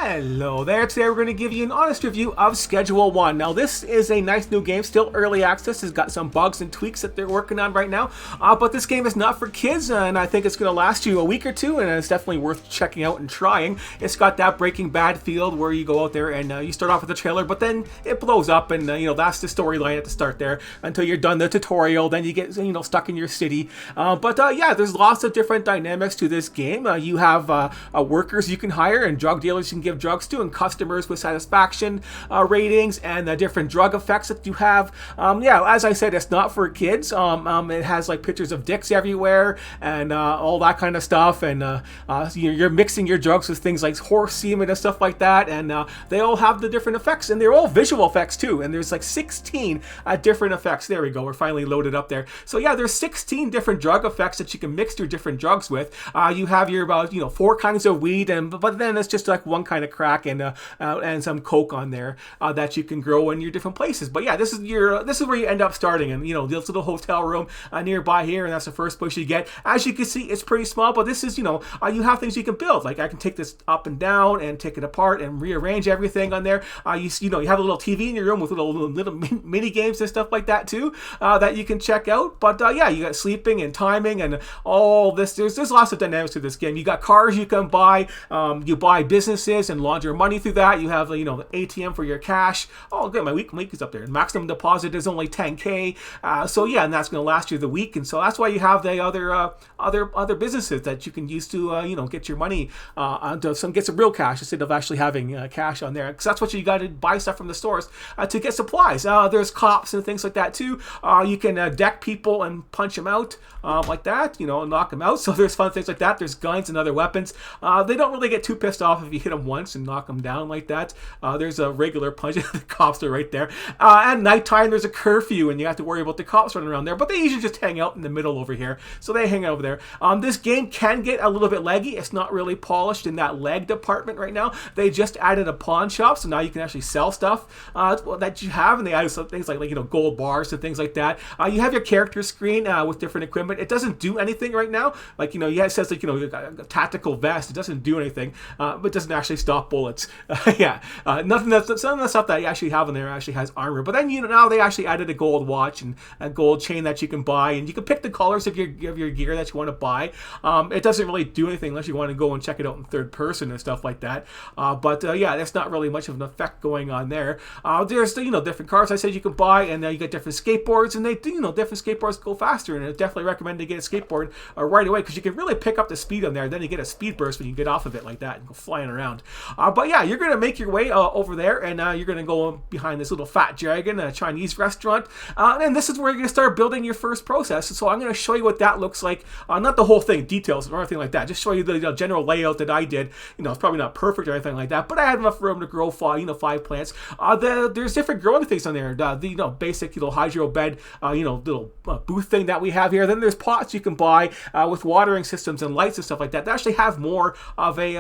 Hello there, today we're going to give you an honest review of Schedule 1. Now this is a nice new game, still early access, has got some bugs and tweaks that they're working on right now, but this game is not for kids, and I think it's going to last you a week or two, and it's definitely worth checking out and trying. It's got that Breaking Bad field where you go out there and you start off with the trailer, but then it blows up, and that's the storyline at the start there until you're done the tutorial. Then you get stuck in your city, yeah, there's lots of different dynamics to this game. You have workers you can hire and drug dealers you can give drugs to, and customers with satisfaction ratings, and the different drug effects that you have. As I said, it's not for kids. It has like pictures of dicks everywhere and all that kind of stuff, and you're mixing your drugs with things like horse semen and stuff like that, and they all have the different effects, and they're all visual effects too, and there's like 16 different effects. There we go, we're finally loaded up there. So yeah, there's 16 different drug effects that you can mix your different drugs with. You have your 4 kinds of weed, but then it's just like one kind of crack and some coke on there that you can grow in your different places. But yeah, this is where you end up starting, and this little hotel room nearby here, and that's the first place you get. As you can see, it's pretty small, but this is you have things you can build. Like I can take this up and down and take it apart and rearrange everything on there. You have a little TV in your room with little mini games and stuff like that too that you can check out. But yeah, you got sleeping and timing and all this. There's lots of dynamics to this game. You got cars you can buy. You buy businesses and launder money through that. You have the ATM for your cash. Oh good, my week is up there. Maximum deposit is only 10K. So yeah, and that's going to last you the week, and so that's why you have the other businesses that you can use to get your money get some real cash instead of actually having cash on there, because that's what you got to buy stuff from the stores to get supplies. There's cops and things like that too. You can deck people and punch them out like that, and knock them out. So there's fun things like that. There's guns and other weapons. They don't really get too pissed off if you hit them once and knock them down like that. There's a regular punch. The cops are right there. At nighttime, there's a curfew, and you have to worry about the cops running around there. But they usually just hang out in the middle over here. So they hang out over there. This game can get a little bit laggy. It's not really polished in that leg department right now. They just added a pawn shop, so now you can actually sell stuff that you have, and they added some things like gold bars and things like that. You have your character screen with different equipment. It doesn't do anything right now. Like it says like you got a tactical vest. It doesn't do anything, but it doesn't actually stop bullets. Some of the stuff that you actually have in there actually has armor. But then now they actually added a gold watch and a gold chain that you can buy, and you can pick the colors of your gear that you want to buy. It doesn't really do anything unless you want to go and check it out in third person and stuff like that. Yeah, that's not really much of an effect going on there. There's different cars I said you can buy, and you get different skateboards, and they do different skateboards go faster, and I definitely recommend to get a skateboard right away, because you can really pick up the speed on there. Then you get a speed burst when you get off of it like that and go flying around. But yeah, you're gonna make your way over there, and you're gonna go behind this little fat dragon, a Chinese restaurant, and this is where you're gonna start building your first process. So I'm gonna show you what that looks like. Not the whole thing, details or anything like that. Just show you the general layout that I did. It's probably not perfect or anything like that, but I had enough room to grow 5 plants. There's different growing things on there. The basic hydro bed, little booth thing that we have here. Then there's pots you can buy with watering systems and lights and stuff like that. They actually have more of a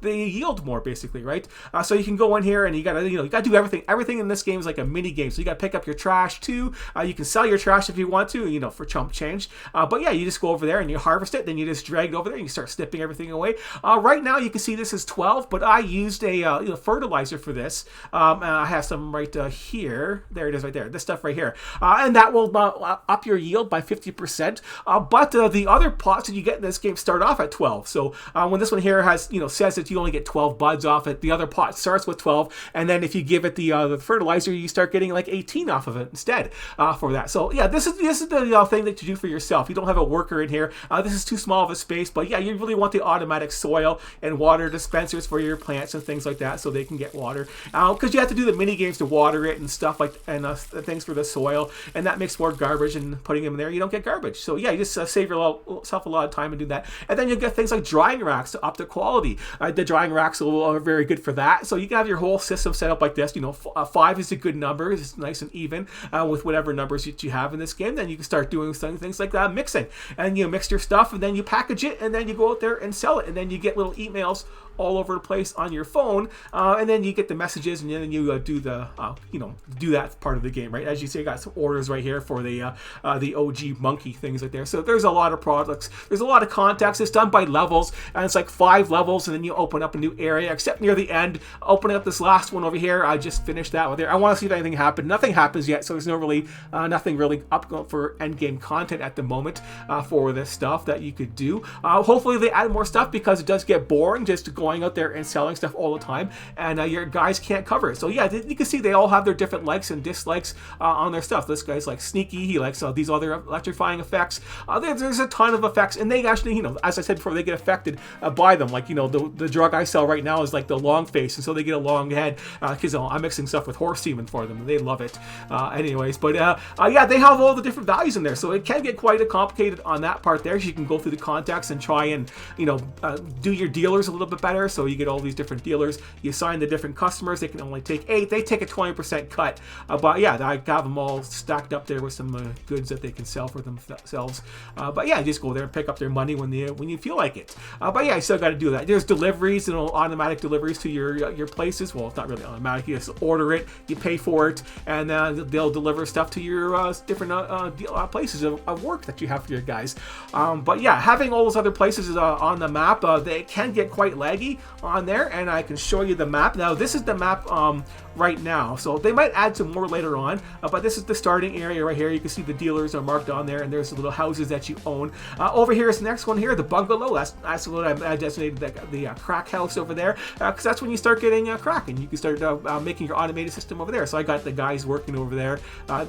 they yield more basically, right? So you can go in here and you gotta do everything. Everything in this game is like a mini game. So you gotta pick up your trash too. You can sell your trash if you want to, for chump change. But yeah, you just go over there and you harvest it. Then you just drag it over there and you start snipping everything away. Right now you can see this is 12, but I used a fertilizer for this. I have some right here. There it is right there. This stuff right here. And that will up your yield by 50%. But the other pots that you get in this game start off at 12. So when this one here has, says that you only get 12 buds off it, the other pot starts with 12. And then if you give it the fertilizer, you start getting like 18 off of it instead for that. So yeah, this is the thing that you do for yourself. You don't have a worker in here. This is too small of a space, but yeah, you really want the automatic soil and water dispensers for your plants and things like that so they can get water. Because you have to do the mini games to water it and stuff like, and things for the soil, and that makes more garbage, and putting them in there, you don't get garbage. So yeah, you just save yourself a lot of time and do that. And then you'll get things like drying racks to up the quality. The drying racks are very good for that. So you can have your whole system set up like this. 5 is a good number. It's nice and even with whatever numbers that you have in this game. Then you can start doing things like mixing, and you mix your stuff, and then you package it, and then you go out there and sell it, and then you get little emails all over the place on your phone, and then you get the messages, and then you do the do that part of the game, right? As you see, I got some orders right here for the OG monkey things right there. So there's a lot of products. There's a lot of context. It's done by levels, and it's like 5 levels, and then you open up a new area. Except near the end, opening up this last one over here, I just finished that one there. I want to see if anything happened. Nothing happens yet, so there's nothing really up for end game content at the moment for this stuff that you could do. Hopefully they add more stuff, because it does get boring just going out there and selling stuff all the time, and your guys can't cover it. So yeah, you can see they all have their different likes and dislikes on their stuff. This guy's like sneaky. He likes these other electrifying effects. There's a ton of effects, and they actually, as I said before, they get affected by them. Like, the drug I sell right now is like the long face, and so they get a long head, because I'm mixing stuff with horse semen for them, and they love it. Anyways, but yeah, they have all the different values in there, so it can get quite complicated on that part there. So you can go through the contacts and try and do your dealers a little bit better. So you get all these different dealers. You assign the different customers. They can only take 8. They take a 20% cut. But yeah, I have them all stacked up there with some goods that they can sell for themselves. But yeah, just go there and pick up their money when you feel like it. But yeah, you still got to do that. There's deliveries, automatic deliveries to your places. Well, it's not really automatic. You just order it, you pay for it, and they'll deliver stuff to your different places of work that you have for your guys. But yeah, having all those other places on the map, they can get quite laggy on there, and I can show you the map. Now, this is the map right now, so they might add some more later on, but this is the starting area right here. You can see the dealers are marked on there, and there's the little houses that you own. Over here is the next one here, the bungalow. That's what I designated the crack house over there, because that's when you start getting crack, and you can start making your automated system over there. So I got the guys working over there.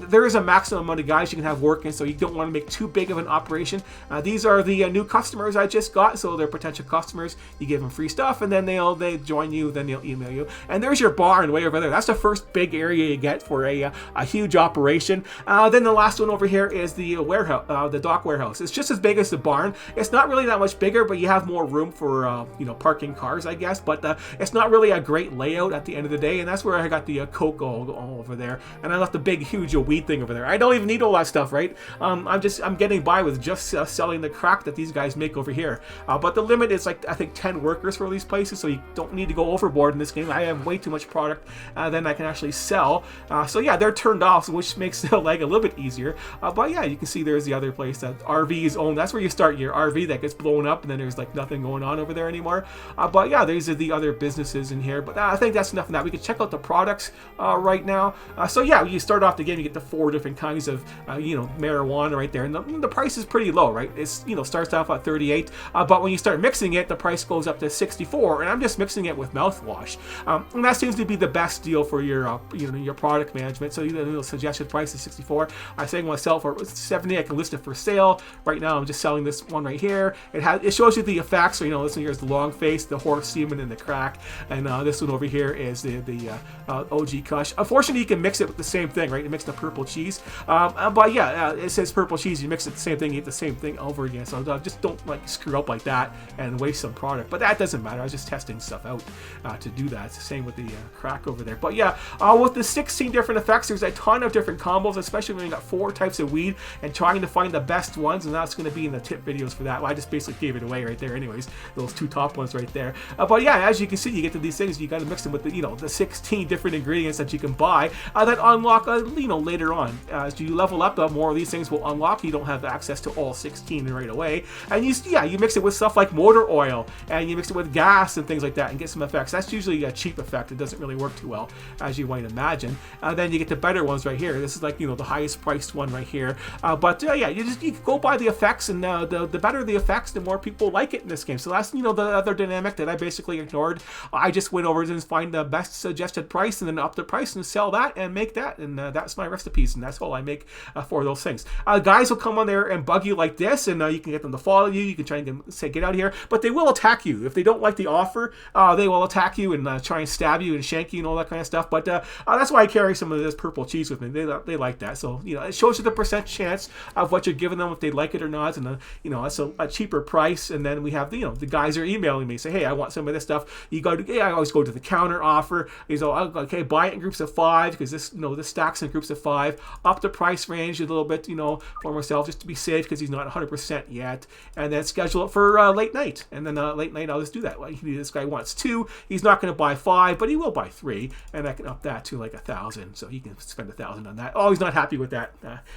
There is a maximum amount of guys you can have working, so you don't want to make too big of an operation. These are the new customers I just got, so they're potential customers. You give them free stuff, and then they join you, then they'll email you. And there's your barn way over there. That's the first big area you get for a huge operation. Then the last one over here is the warehouse, the dock warehouse. It's just as big as the barn. It's not really that much bigger, but you have more room for parking cars, I guess. But it's not really a great layout at the end of the day, and that's where I got the coke all over there, and I left the big huge weed thing over there. I don't even need all that stuff, right? I'm getting by with just selling the crack that these guys make over here. But the limit is like, I think, 10 workers for these places, so you don't need to go overboard in this game. I have way too much product than I can actually sell. So yeah, they're turned off, which makes the leg a little bit easier. But yeah, you can see there's the other place that RV is owned. That's where you start your RV that gets blown up, and then there's like nothing going on over there anymore. But yeah, these are the other businesses in here. But I think that's enough of that. We can check out the products right now. So yeah, you start off the game, you get the 4 different kinds of marijuana right there, and the price is pretty low, right? It's starts off at 38, but when you start mixing it, the price goes up to 64, and I'm just mixing it with mouthwash, and that seems to be the best deal for your your product management. So the suggested price is 64. I say I want to sell for 70. I can list it for sale. Right now I'm just selling this one right here. It shows you the effects. So this one here is the long face, the horse semen, and the crack, and this one over here is the OG Kush. Unfortunately, you can mix it with the same thing, right? You mix the purple cheese, but yeah, it says purple cheese. You mix it the same thing, you get the same thing over again. So just don't screw up like that and waste some product. But that doesn't matter. I was just testing stuff out to do that. It's the same with the crack over there. But yeah, with the 16 different effects, there's a ton of different combos, especially when you got 4 types of weed and trying to find the best ones. And that's going to be in the tip videos for that. Well, I just basically gave it away right there, anyways. Those 2 top ones right there. But yeah, as you can see, you get to these things. You got to mix them with the 16 different ingredients that you can buy that unlock later on. As you level up, more of these things will unlock. You don't have access to all 16 right away. And you mix it with stuff like motor oil, and you mix it with gas and things like that, and get some effects. That's usually a cheap effect. It doesn't really work too well, as you might imagine. Then you get the better ones right here. This is like the highest priced one right here. But yeah, you go by the effects, and the better the effects, the more people like it in this game. So that's the other dynamic that I basically ignored. I just went over and find the best suggested price, and then up the price and sell that and make that, and that's my recipes, and that's all I make for those things. Guys will come on there and bug you like this, and you can get them to follow you. You can try and say get out of here, but they will attack you if they don't like the offer. They will attack you and try and stab you and shank you and all that kind of stuff. But that's why I carry some of this purple cheese with me. They like that. So it shows you the percent chance of what you're giving them, if they like it or not, and it's a cheaper price. And then we have the guys are emailing me, say, hey, I want some of this stuff. I always go to the counter offer. Okay, buy it in groups of 5, because this stacks in groups of 5. Up the price range a little bit, for myself, just to be safe, because he's not 100% yet. And then schedule it for late night, and then late night I'll just do that. this guy wants 2. He's not going to buy 5, but he will buy 3, and I can up that to like 1,000. So he can spend 1,000 on that. Oh, he's not happy with that.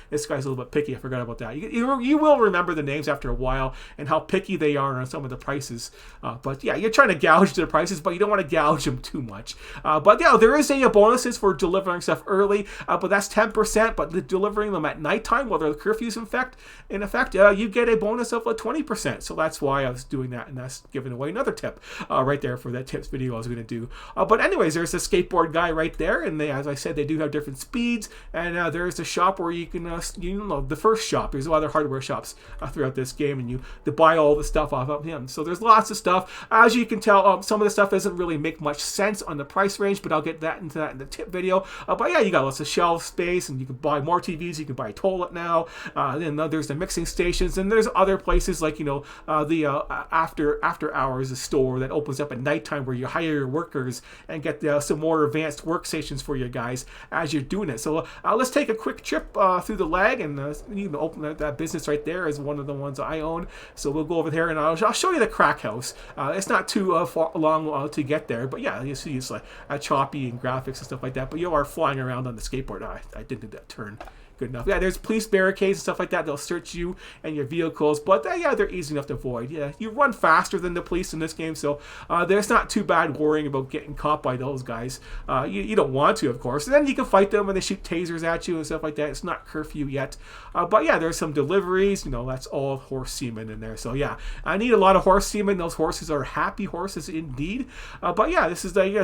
This guy's a little bit picky. I forgot about that. You will remember the names after a while and how picky they are on some of the prices. But yeah, you're trying to gouge their prices, but you don't want to gouge them too much. But yeah, there is a bonuses for delivering stuff early, but that's 10%. But delivering them at nighttime while the curfew's in effect, you get a bonus of 20%. So that's why I was doing that, and that's giving away another tip right there for that tips video I was going to do. But anyways, there's a skateboard guy right there, and as I said, they do have different speeds. And there's a shop where you can, the first shop. There's other hardware shops throughout this game, and you to buy all the stuff off of him. So there's lots of stuff. As you can tell, some of the stuff doesn't really make much sense on the price range, but I'll get into that in the tip video. But yeah, you got lots of shelf space, and you can buy more TVs. You can buy a toilet now. Then there's the mixing stations, and there's other places like the after hours store that opens up at nighttime where you hire your workers and get some more advanced workstations for you guys as you're doing it. So let's take a quick trip through the leg, and you can open that business right there is one of the ones I own. So we'll go over there, and I'll show you the crack house. It's not too far long to get there, but yeah, you see it's like choppy and graphics and stuff like that. But you are flying around on the skateboard. I didn't do that turn good enough. Yeah, there's police barricades and stuff like that. They'll search you and your vehicles, but yeah, they're easy enough to avoid. Yeah, you run faster than the police in this game, so there's not too bad worrying about getting caught by those guys. You don't want to, of course. And then you can fight them when they shoot tasers at you and stuff like that. It's not curfew yet, but yeah, there's some deliveries. That's all horse semen in there. So yeah, I need a lot of horse semen. Those horses are happy horses indeed. But yeah, this is an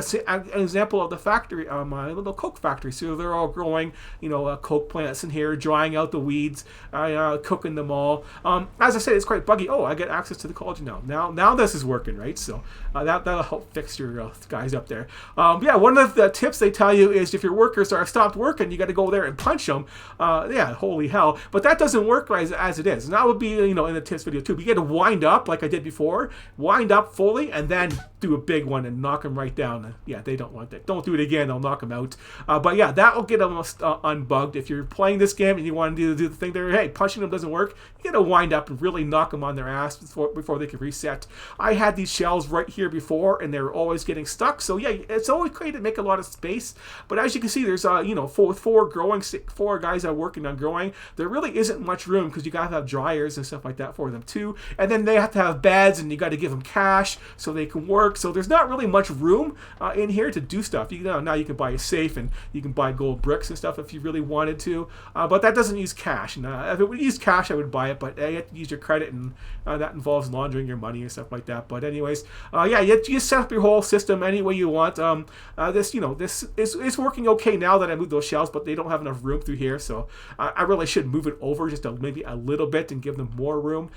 example of the factory, my little Coke factory. So they're all growing, Coke plants in here, drying out the weeds, cooking them all. As I said, it's quite buggy. Oh, I get access to the college now. Now this is working, right? So that'll help fix your guys up there. Yeah, one of the tips they tell you is if your workers are stopped working, you got to go there and punch them. Yeah, holy hell. But that doesn't work as it is. And that would be, in the tips video too. But you got to wind up like I did before, wind up fully, and then do a big one and knock them right down. Yeah, they don't want that. Don't do it again. They'll knock them out. But yeah, that will get them unbugged. If you're playing this game and you want to do the thing there, hey, punching them doesn't work, you got to wind up and really knock them on their ass before they can reset. I had these shells right here before, and they were always getting stuck. So yeah, it's always great to make a lot of space. But as you can see, there's four guys that are working on growing. There really isn't much room because you got to have dryers and stuff like that for them too. And then they have to have beds, and you got to give them cash so they can work. So there's not really much room in here to do stuff. Now you can buy a safe, and you can buy gold bricks and stuff if you really wanted to. But that doesn't use cash. And if it would use cash, I would buy it. But you have to use your credit, and that involves laundering your money and stuff like that. But anyways, yeah, you set up your whole system any way you want. This is working okay now that I moved those shelves, but they don't have enough room through here. So I really should move it over just maybe a little bit and give them more room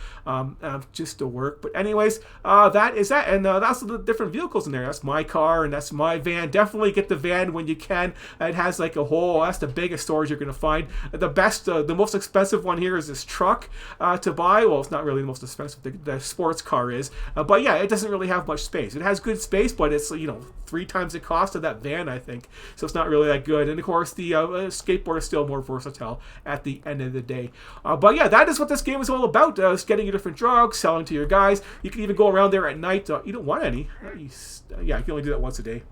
just to work. But anyways, that is that. And that's the different vehicles in there. That's my car, and that's my van. Definitely get the van when you can. It has like a whole, that's the biggest storage you're going to find. The most expensive one here is this truck to buy. Well, it's not really the most expensive. The sports car is. But yeah, it doesn't really have much space. It has good space, but it's 3 times the cost of that van, I think. So it's not really that good. And of course, the skateboard is still more versatile at the end of the day. But yeah, that is what this game is all about. It's getting you different drugs, selling to your guys. You can even go around there at night. You don't want any. Yeah, you can only do that once a day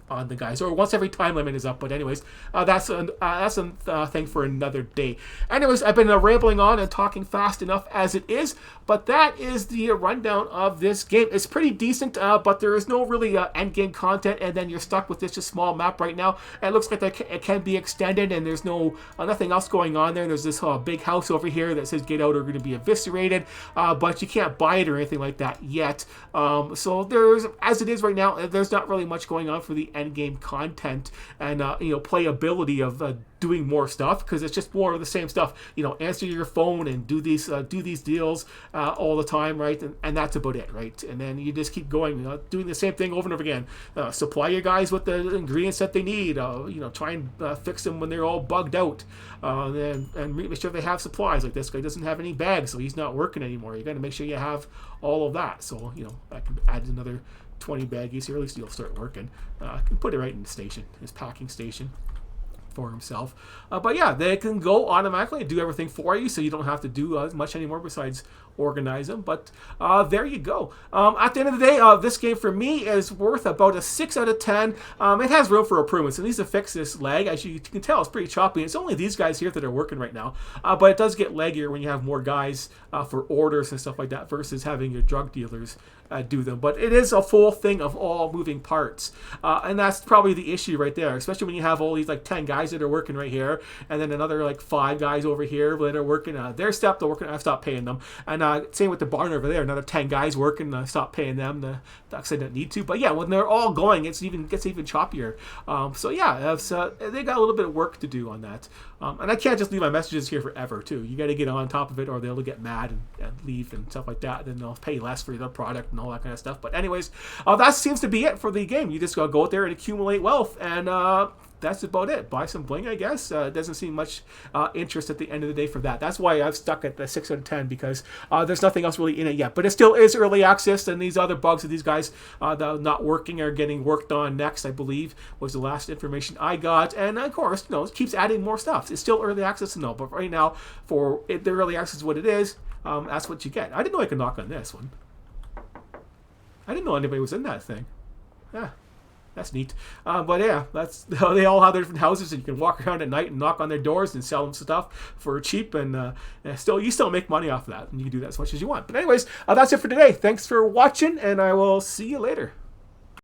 on the guys, or once every time limit is up. But anyways, that's a thing for another day. Anyways, I've been rambling on and talking fast enough as it is, but that is the rundown of this game. It's pretty decent, but there is no really end game content, and then you're stuck with this just small map right now. It looks like it can be extended, and there's nothing else going on there. There's this big house over here that says get out or going to be eviscerated, but you can't buy it or anything like that yet. So there's, as it is right now, there's not really much going on for the end game content and playability of doing more stuff, because it's just more of the same stuff. Answer your phone and do these deals all the time, right? And that's about it, right? And then you just keep going, doing the same thing over and over again. Supply your guys with the ingredients that they need. Try and fix them when they're all bugged out, and make sure they have supplies. Like this guy doesn't have any bags, so he's not working anymore. You got to make sure you have all of that. So I can add another 20 baggies here. At least you'll start working. I can put it right in the station, his packing station. for himself. But yeah, they can go automatically and do everything for you, so you don't have to do much anymore besides organize them. But there you go. At the end of the day, this game for me is worth about a 6 out of 10. It has room for improvements. It needs to fix this lag. As you can tell, it's pretty choppy. It's only these guys here that are working right now. But it does get laggier when you have more guys for orders and stuff like that versus having your drug dealers do them. But it is a full thing of all moving parts. And that's probably the issue right there, especially when you have all these like 10 guys that are working right here, and then another like 5 guys over here that are working. They're stopped working. I've stopped paying them. And same with the barn over there. Another 10 guys working. I stopped paying them. Because I didn't need to. But yeah, when they're all going, it gets even choppier. So yeah, they got a little bit of work to do on that. And I can't just leave my messages here forever too. You got to get on top of it, or they'll get mad and leave and stuff like that. Then they'll pay less for the product and all that kind of stuff. But anyways, that seems to be it for the game. You just gotta go out there and accumulate wealth, and that's about it. Buy some bling, I guess. It doesn't seem much interest at the end of the day for that. That's why I've stuck at the 6 out of 10, because there's nothing else really in it yet. But it still is early access, and these other bugs of these guys that are not working are getting worked on next, I believe, was the last information I got. And of course, it keeps adding more stuff. It's still early access, no, but right now, for it, the early access is what it is. That's what you get. I didn't know I could knock on this one. I didn't know anybody was in that thing. Yeah. That's neat. But yeah, they all have their different houses, and you can walk around at night and knock on their doors and sell them stuff for cheap, and you still make money off of that, and you can do that as much as you want. But anyways, that's it for today. Thanks for watching, and I will see you later.